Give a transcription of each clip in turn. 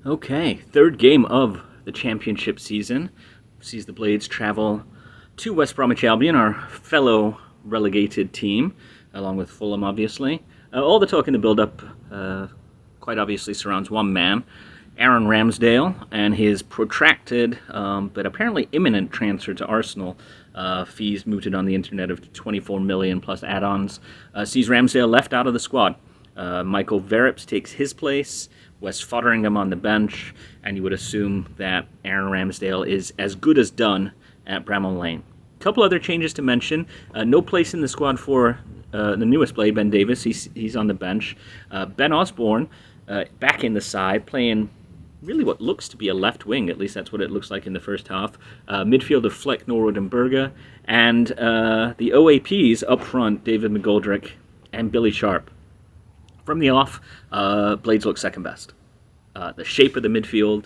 Okay, third game of the championship season sees the Blades travel to West Bromwich Albion, our fellow relegated team, along with Fulham, obviously. All the talk in the build-up quite obviously surrounds one man, Aaron Ramsdale, and his protracted but apparently imminent transfer to Arsenal. Fees mooted on the internet of 24 million plus add-ons sees Ramsdale left out of the squad. Michael Verrips takes his place, Wes Fotheringham on the bench, and you would assume that Aaron Ramsdale is as good as done at Bramall Lane. A couple other changes to mention. No place in the squad for the newest Blade, Ben Davis. He's on the bench. Ben Osborne back in the side, playing really what looks to be a left wing. At least that's what it looks like in the first half. Midfield of Fleck, Norwood, and Berger. And the OAPs up front, David McGoldrick and Billy Sharp. From the off, Blades looked second best. The shape of the midfield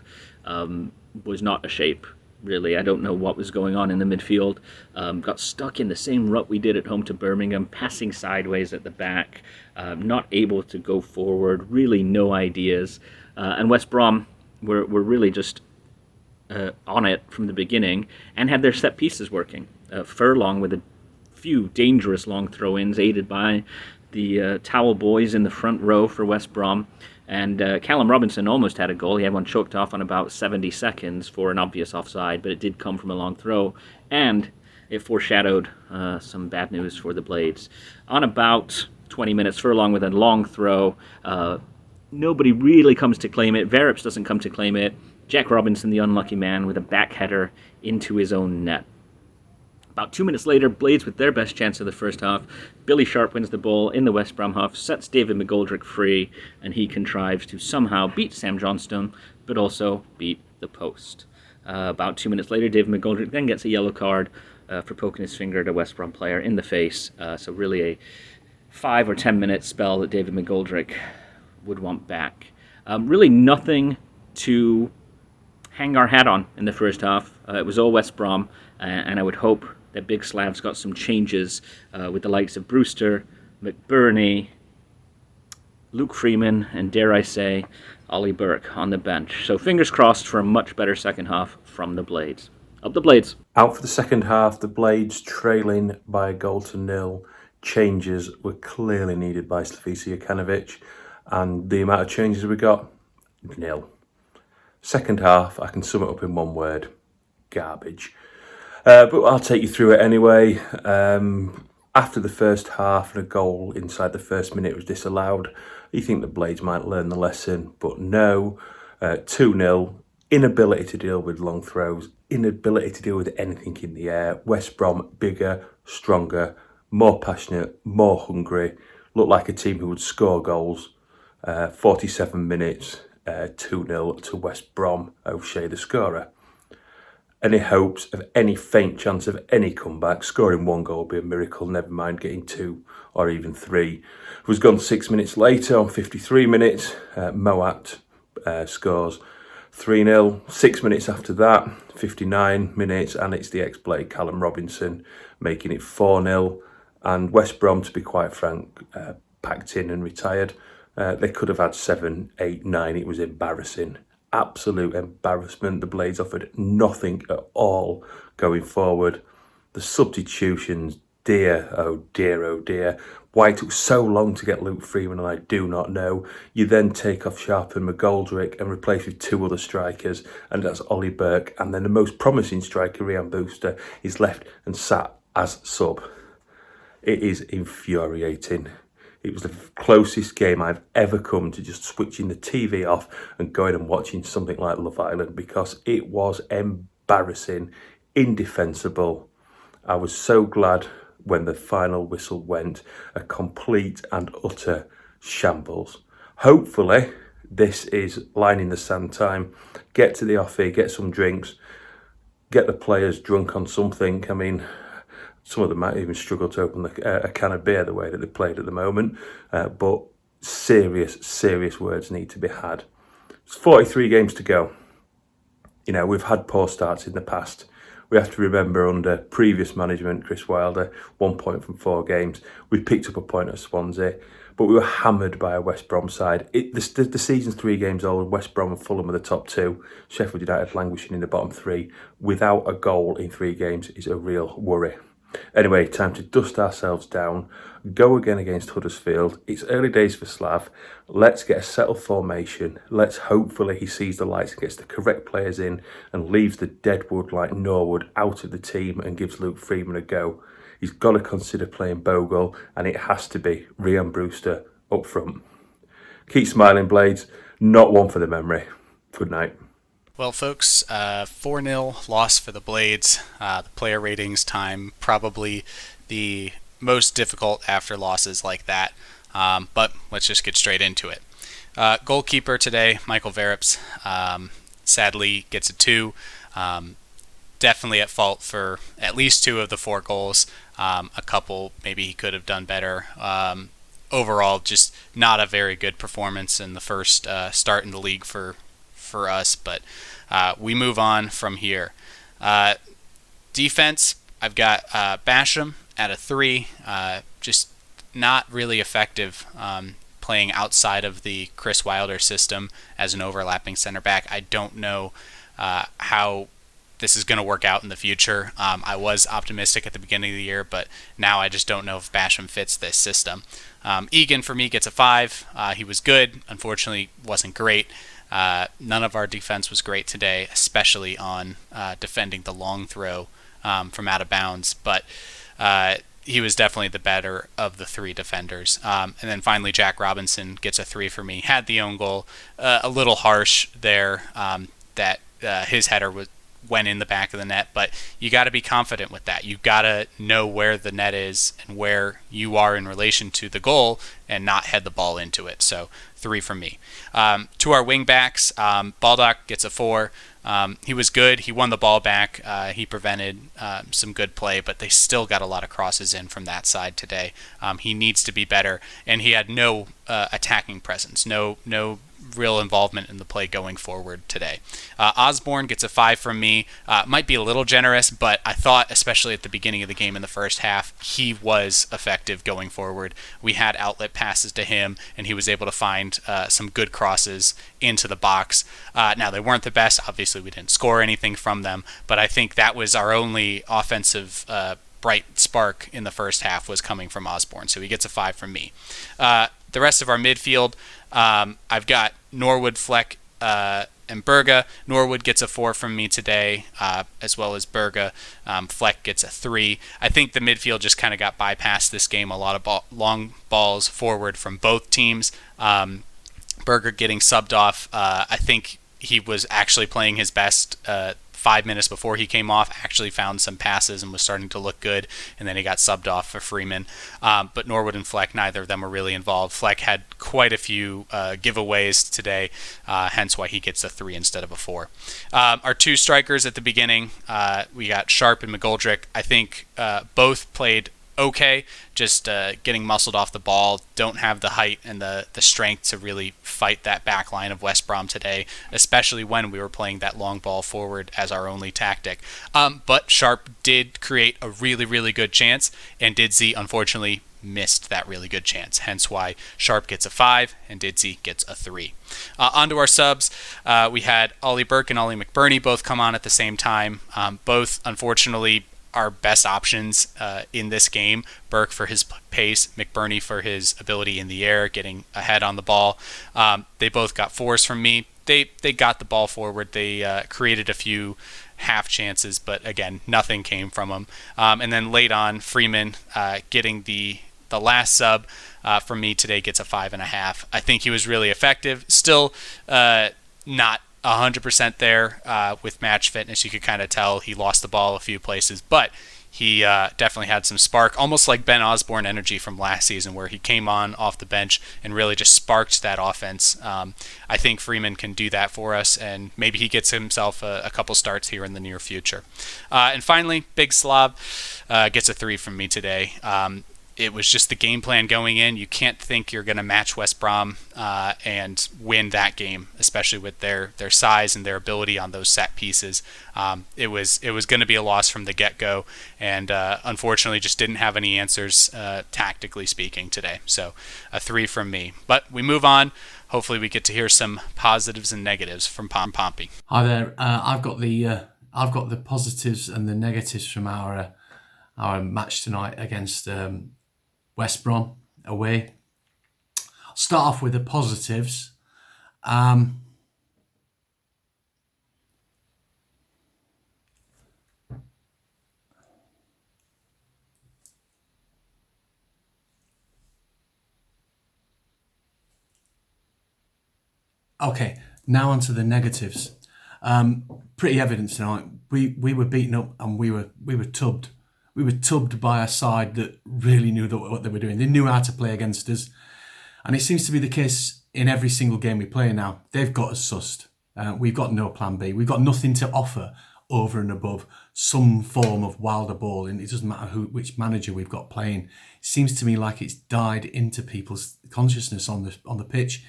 was not a shape, really. I don't know what was going on in the midfield. Got stuck in the same rut we did at home to Birmingham, passing sideways at the back, not able to go forward, really no ideas. And West Brom were really just on it from the beginning and had their set pieces working. Furlong with a few dangerous long throw-ins, aided by the Towel boys in the front row for West Brom. And Callum Robinson almost had a goal. He had one choked off on about 70 seconds for an obvious offside, but it did come from a long throw, and it foreshadowed some bad news for the Blades. On about 20 minutes, Furlong with a long throw. Nobody really comes to claim it. Verrips doesn't come to claim it. Jack Robinson, the unlucky man, with a back header into his own net. About 2 minutes later, Blades with their best chance of the first half. Billy Sharp wins the ball in the West Brom half, sets David McGoldrick free, and he contrives to somehow beat Sam Johnstone, but also beat the post. About 2 minutes later, David McGoldrick then gets a yellow card for poking his finger at a West Brom player in the face. So really a 5 or 10 minute spell that David McGoldrick would want back. Really nothing to hang our hat on in the first half. It was all West Brom, and I would hope that Big Slav's got some changes with the likes of Brewster, McBurney, Luke Freeman, and dare I say, Ollie Burke on the bench. So fingers crossed for a much better second half from the Blades. Up the Blades. Out for the second half, the Blades trailing by a goal to nil. Changes were clearly needed by Slavisa Jokanovic, and the amount of changes we got, nil. Second half, I can sum it up in one word: garbage. But I'll take you through it anyway. After the first half and a goal inside the first minute was disallowed, you think the Blades might learn the lesson, but no. 2-0, inability to deal with long throws, inability to deal with anything in the air. West Brom bigger, stronger, more passionate, more hungry, looked like a team who would score goals. 47 minutes, 2-0 to West Brom, O'Shea the scorer. Any hopes of any faint chance of any comeback, scoring one goal would be a miracle, never mind getting 2 or even 3. It was gone 6 minutes later, on 53 minutes, Moat scores 3-0. 6 minutes after that, 59 minutes, and it's the ex-Blade Callum Robinson making it 4-0. And West Brom, to be quite frank, packed in and retired. They could have had 7, 8, 9. It was embarrassing. Absolute embarrassment. The Blades offered nothing at all going forward. The substitutions, dear, oh dear, oh dear. Why it took so long to get Luke Freeman, I do not know. You then take off Sharp and McGoldrick and replace with 2 other strikers, and that's Ollie Burke. And then the most promising striker, Ryan Brewster, is left and sat as sub. It is infuriating. It was the closest game I've ever come to just switching the TV off and going and watching something like Love Island, because it was embarrassing, indefensible. I was so glad when the final whistle went. A complete and utter shambles. Hopefully, this is line in the sand time. Get to the offie, get some drinks, get the players drunk on something. I mean, some of them might even struggle to open a can of beer the way that they played at the moment. But serious words need to be had. It's 43 games to go. You know, we've had poor starts in the past. We have to remember under previous management, Chris Wilder, 1 point from 4 games. We picked up a point at Swansea, but we were hammered by a West Brom side. The season's 3 games old. West Brom and Fulham are the top 2. Sheffield United languishing in the bottom 3. Without a goal in 3 games is a real worry. Anyway, time to dust ourselves down, go again against Huddersfield. It's early days for Slav. Let's get a settled formation. Let's hopefully he sees the lights and gets the correct players in and leaves the deadwood like Norwood out of the team and gives Luke Freeman a go. He's got to consider playing Bogle, and it has to be Rhian Brewster up front. Keep smiling, Blades. Not one for the memory. Good night. Well, folks, 4-0 loss for the Blades. The player ratings time probably the most difficult after losses like that. But let's just get straight into it. Goalkeeper today, Michael Verrips, sadly gets a 2. Definitely at fault for at least 2 of the 4 goals. A couple maybe he could have done better. Overall, just not a very good performance in the first start in the league for us, but we move on from here. Defense, I've got Basham at a 3. Just not really effective playing outside of the Chris Wilder system as an overlapping center back. I don't know how this is going to work out in the future. I was optimistic at the beginning of the year, but now I just don't know if Basham fits this system. Egan for me gets a 5. He was good, unfortunately wasn't great. None of our defense was great today, especially on defending the long throw from out of bounds, but he was definitely the better of the 3 defenders. And then finally, Jack Robinson gets a 3 for me. Had the own goal, a little harsh there, that his header went in the back of the net, but you got to be confident with that. You got to know where the net is and where you are in relation to the goal and not head the ball into it. So 3 from me. To our wing backs, Baldock gets a 4. He was good. He won the ball back. He prevented some good play, but they still got a lot of crosses in from that side today. He needs to be better, and he had no attacking presence, no real involvement in the play going forward today. Osborne gets a 5 from me. Might be a little generous, but I thought, especially at the beginning of the game in the first half, he was effective going forward. We had outlet passes to him, and he was able to find some good crosses into the box. Now, they weren't the best. Obviously, we didn't score anything from them, but I think that was our only offensive bright spark in the first half was coming from Osborne, so he gets a 5 from me. The rest of our midfield, I've got Norwood, Fleck, and Berga. Norwood gets a 4 from me today, as well as Berga. Fleck gets a 3. I think the midfield just kind of got bypassed this game. A lot of long balls forward from both teams. Berger getting subbed off. I think he was actually playing his best 5 minutes before he came off, actually found some passes and was starting to look good, and then he got subbed off for Freeman. But Norwood and Fleck, neither of them were really involved. Fleck had quite a few giveaways today, hence why he gets a 3 instead of a 4. Our 2 strikers at the beginning, we got Sharp and McGoldrick. I think both played okay, just getting muscled off the ball, don't have the height and the strength to really fight that back line of West Brom today, especially when we were playing that long ball forward as our only tactic. But Sharp did create a really, really good chance, and Didsey unfortunately missed that really good chance, hence why Sharp gets a 5 and Didsey gets a 3. Onto our subs, we had Ollie Burke and Ollie McBurney both come on at the same time. Both, unfortunately, our best options in this game. Burke for his pace, McBurney for his ability in the air, getting ahead on the ball. They both got 4s from me. They got the ball forward. They created a few half chances, but again, nothing came from them. And then late on, Freeman getting the last sub from me today gets a 5.5. I think he was really effective. Still not 100% there with match fitness. You could kind of tell he lost the ball a few places, but he definitely had some spark, almost like Ben Osborne energy from last season, where he came on off the bench and really just sparked that offense. I think Freeman can do that for us, and maybe he gets himself a couple starts here in the near future. And finally, Big Slav gets a 3 from me today. it was just the game plan going in. You can't think you're going to match West Brom and win that game, especially with their size and their ability on those set pieces. It was going to be a loss from the get-go, and unfortunately just didn't have any answers tactically speaking today. So a 3 from me. But we move on. Hopefully we get to hear some positives and negatives from Pompey. Hi there. I've got the positives and the negatives from our match tonight against West Brom away. I'll start off with the positives. Okay, now on to the negatives. Pretty evident tonight. We were beaten up and we were tubbed. We were tubbed by a side that really knew what they were doing. They knew how to play against us. And it seems to be the case in every single game we play now. They've got us sussed. We've got no plan B. We've got nothing to offer over and above some form of wilder ball. And it doesn't matter which manager we've got playing. It seems to me like it's died into people's consciousness on the pitch.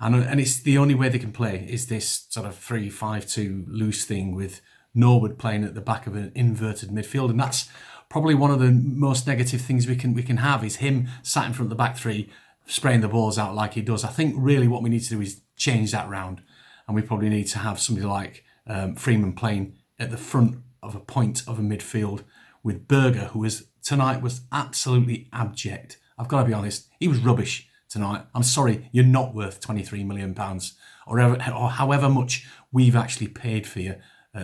And it's the only way they can play is this sort of 3-5-2 loose thing with Norwood playing at the back of an inverted midfield. And that's probably one of the most negative things we can have is him sat in front of the back three, spraying the balls out like he does. I think really what we need to do is change that round. And we probably need to have somebody like Freeman playing at the front of a point of a midfield with Berger, who tonight was absolutely abject. I've got to be honest, he was rubbish tonight. I'm sorry, you're not worth £23 million or however much we've actually paid for you,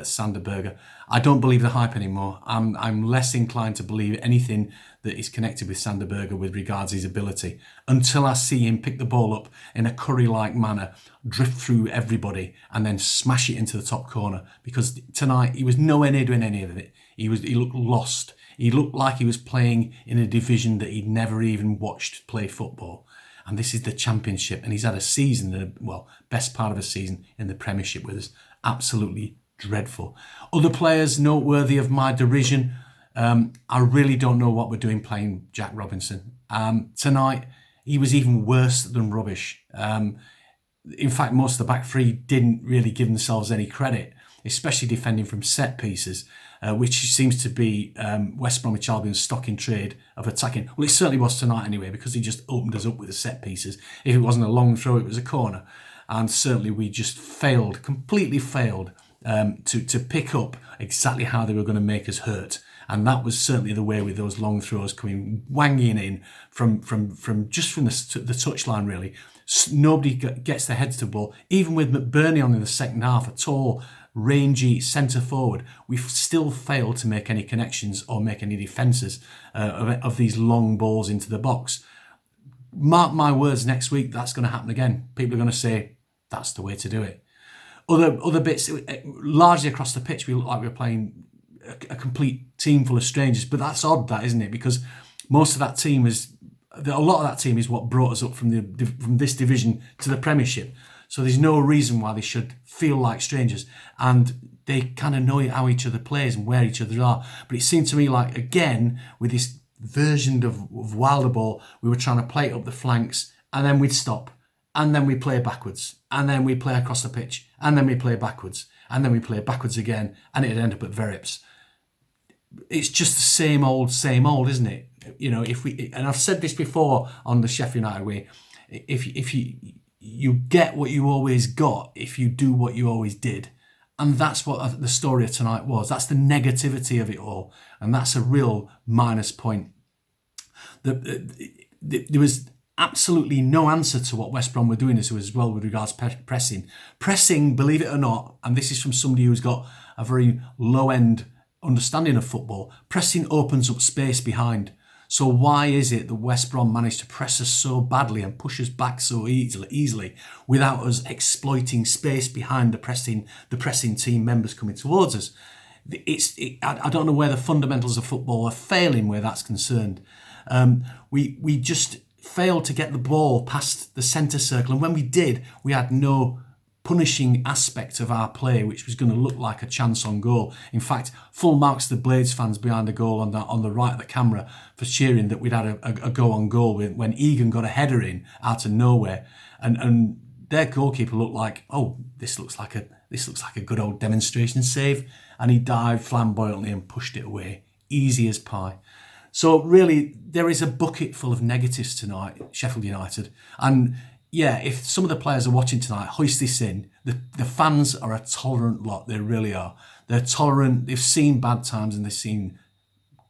Sander Berger. I don't believe the hype anymore. I'm less inclined to believe anything that is connected with Sander Berger with regards to his ability until I see him pick the ball up in a Curry-like manner, drift through everybody and then smash it into the top corner, because tonight he was nowhere near doing any of it. He looked lost. He looked like he was playing in a division that he'd never even watched play football. And this is the Championship, and he's had a season, best part of a season in the Premiership with us. Absolutely dreadful. Other players noteworthy of my derision, I really don't know what we're doing playing Jack Robinson. Tonight, he was even worse than rubbish. In fact, most of the back three didn't really give themselves any credit, especially defending from set pieces, which seems to be West Bromwich Albion's stock in trade of attacking. Well, it certainly was tonight anyway, because he just opened us up with the set pieces. If it wasn't a long throw, it was a corner. And certainly we just completely failed to pick up exactly how they were going to make us hurt. And that was certainly the way with those long throws coming, wanging in from the touchline, really. Nobody gets their heads to the ball. Even with McBurney on in the second half, a tall, rangy centre forward, we've still failed to make any connections or make any defences of these long balls into the box. Mark my words, next week that's going to happen again. People are going to say that's the way to do it. Other bits, largely across the pitch, we look like we're playing a complete team full of strangers. But that's odd, that, isn't it? Because most of that team a lot of that team is what brought us up from this division to the Premiership. So there's no reason why they should feel like strangers. And they kind of know how each other plays and where each other are. But it seemed to me like, again, with this version of wilder ball, we were trying to play it up the flanks, and then we'd stop. And then we play backwards. And then we play across the pitch. And then we play backwards. And then we play backwards again. And it'd end up at Verrips. It's just the same old, isn't it? You know, and I've said this before on the Sheffield United way, if you get what you always got if you do what you always did. And that's what the story of tonight was. That's the negativity of it all. And that's a real minus point. There was absolutely no answer to what West Brom were doing as well with regards to pressing. Pressing, believe it or not, and this is from somebody who's got a very low-end understanding of football, pressing opens up space behind. So why is it that West Brom managed to press us so badly and push us back so easily without us exploiting space behind the pressing team members coming towards us? I don't know where the fundamentals of football are failing where that's concerned. We just failed to get the ball past the centre circle, and when we did, we had no punishing aspect of our play, which was going to look like a chance on goal. In fact, full marks to the Blades fans behind the goal on the right of the camera for cheering that we'd had a go on goal when Egan got a header in out of nowhere, and their goalkeeper looked like, oh, this looks like a good old demonstration save, and he dived flamboyantly and pushed it away, easy as pie. So really, there is a bucket full of negatives tonight, Sheffield United. And yeah, if some of the players are watching tonight, hoist this in. The fans are a tolerant lot, they really are. They're tolerant, they've seen bad times and they've seen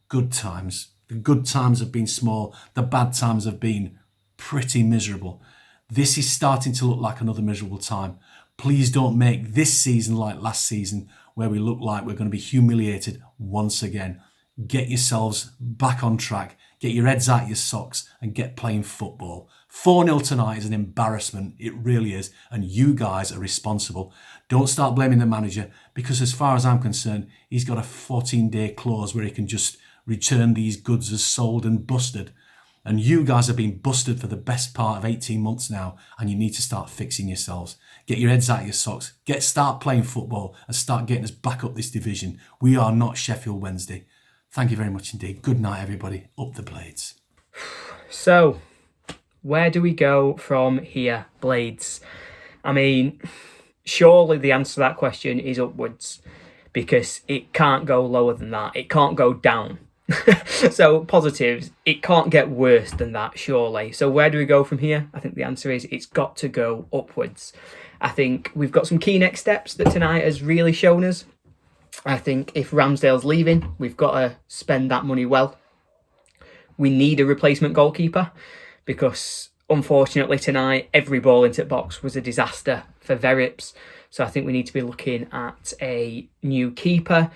good times. The good times have been small, the bad times have been pretty miserable. This is starting to look like another miserable time. Please don't make this season like last season, where we look like we're going to be humiliated once again. Get yourselves back on track, get your heads out your socks and get playing football. 4-0 tonight is an embarrassment, it really is, and you guys are responsible. Don't start blaming the manager, because as far as I'm concerned, he's got a 14-day clause where he can just return these goods as sold and busted. And you guys have been busted for the best part of 18 months now, and you need to start fixing yourselves. Get your heads out of your socks, start playing football and start getting us back up this division. We are not Sheffield Wednesday. Thank you very much indeed. Good night, everybody. Up the Blades. So, where do we go from here, Blades? I mean, surely the answer to that question is upwards, because it can't go lower than that. It can't go down. So, positives, it can't get worse than that, surely. So, where do we go from here? I think the answer is it's got to go upwards. I think we've got some key next steps that tonight has really shown us. I think if Ramsdale's leaving, we've got to spend that money well. We need a replacement goalkeeper, because unfortunately tonight every ball into the box was a disaster for Verips. So I think we need to be looking at a new keeper.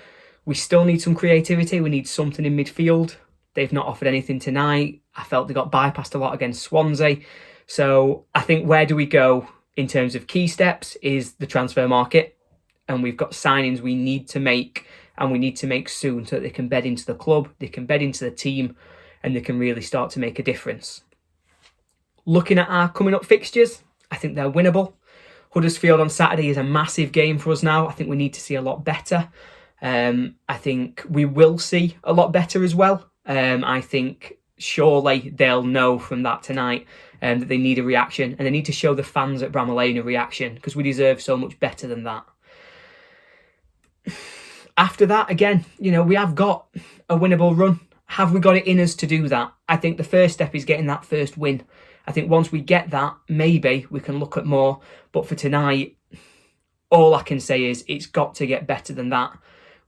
We still need some creativity. We need something in midfield. They've not offered anything tonight. I felt they got bypassed a lot against Swansea. So I think where do we go in terms of key steps is the transfer market. And we've got signings we need to make, and we need to make soon, so that they can bed into the club, they can bed into the team, and they can really start to make a difference. Looking at our coming up fixtures, I think they're winnable. Huddersfield on Saturday is a massive game for us now. I think we need to see a lot better. I think we will see a lot better as well. I think surely they'll know from that tonight that they need a reaction, and they need to show the fans at Bramall Lane a reaction, because we deserve so much better than that. After that, again, we have got a winnable run. Have we got it in us to do that? I think the first step is getting that first win. I think once we get that, maybe we can look at more. But for tonight, all I can say is it's got to get better than that.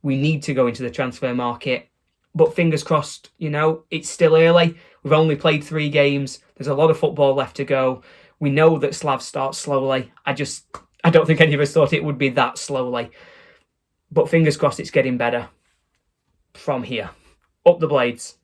We need to go into the transfer market. But fingers crossed, it's still early. We've only played 3 games. There's a lot of football left to go. We know that Slav starts slowly. I don't think any of us thought it would be that slowly. But fingers crossed it's getting better from here. Up the Blades.